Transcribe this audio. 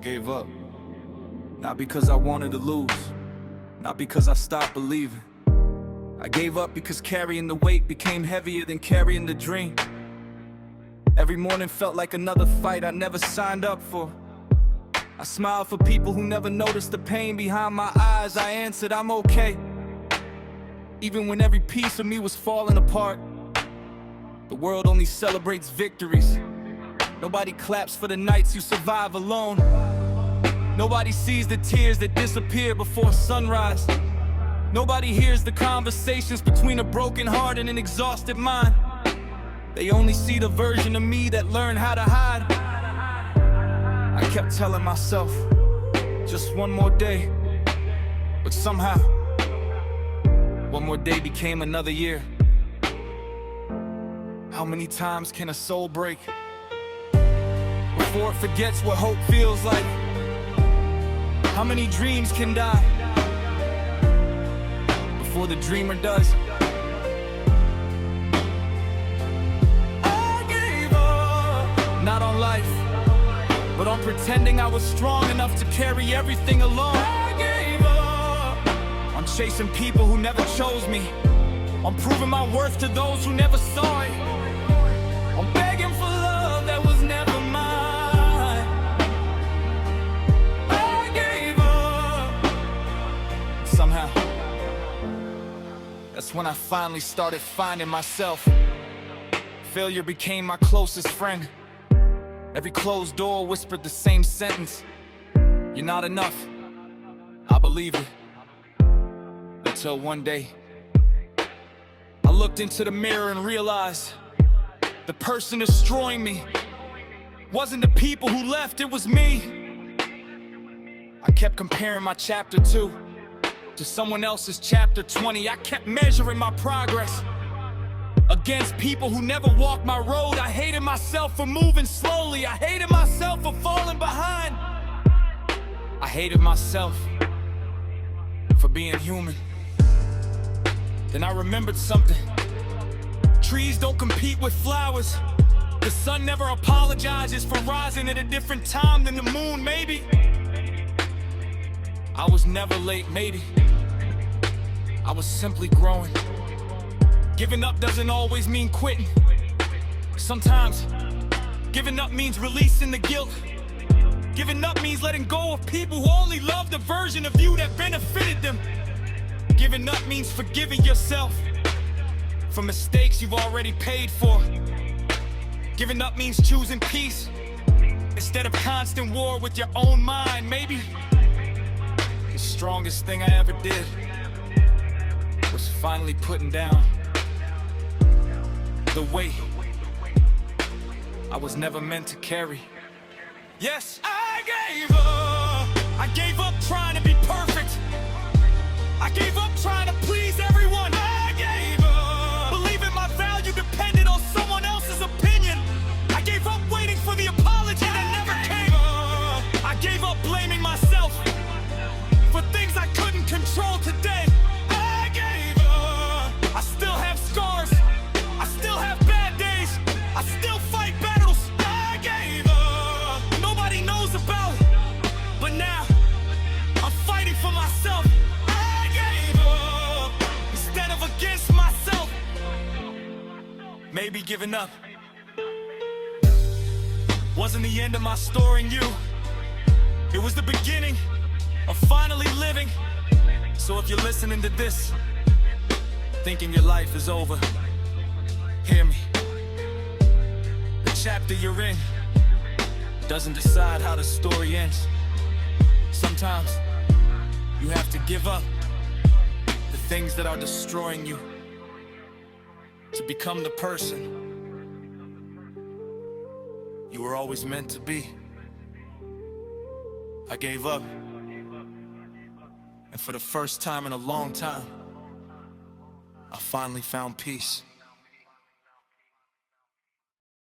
gave up. Not because I wanted to lose, not because I stopped believing. I gave up because carrying the weight became heavier than carrying the dream. Every morning felt like another fight I never signed up for. I smiled for people who never noticed the pain behind my eyes. I answered, I'm okay. Even when every piece of me was falling apart. The world only celebrates victories. Nobody claps for the nights you survive alone. Nobody sees the tears that disappear before sunrise. Nobody hears the conversations between a broken heart and an exhausted mind. They only see the version of me that learned how to hide. I kept telling myself, just one more day. But somehow, one more day became another year. How many times can a soul break before it forgets what hope feels like? How many dreams can die before the dreamer does? I gave up, not on life, but on pretending I was strong enough to carry everything alone. I gave up on chasing people who never chose me, on proving my worth to those who never saw it, on begging for love that was never mine. I gave up. Somehow, that's when I finally started finding myself. Failure became my closest friend. Every closed door whispered the same sentence: you're not enough. I believed it. Until one day, I looked into the mirror and realized the person destroying me wasn't the people who left, it was me. I kept comparing my chapter 2 to someone else's chapter 20. I kept measuring my progress against people who never walked my road. I hated myself for moving slowly. I hated myself for falling behind. I hated myself for being human. Then I remembered something. Trees don't compete with flowers. The sun never apologizes for rising at a different time than the moon, maybe. I was never late, maybe. I was simply growing. Giving up doesn't always mean quitting. Sometimes, giving up means releasing the guilt. Giving up means letting go of people who only loved the version of you that benefited them. Giving up means forgiving yourself for mistakes you've already paid for. Giving up means choosing peace instead of constant war with your own mind. Maybe the strongest thing I ever did was finally putting down the weight I was never meant to carry. Yes, I gave up. I gave up trying to be perfect. I gave up trying to please everyone. I gave up believing my value depended on someone else's opinion. I gave up waiting for the apology that never came. I gave up blaming myself for things I couldn't control today. I gave up. I still have scars. I still have bad days. I still fight battles. I gave up. Nobody knows about it, but now I'm fighting for myself. Against myself. Maybe giving up wasn't the end of my story in you. It was the beginning of finally living. So if you're listening to this thinking your life is over, hear me. The chapter you're in doesn't decide how the story ends. Sometimes you have to give up the things that are destroying you to become the person you were always meant to be. I gave up, and for the first time in a long time, I finally found peace.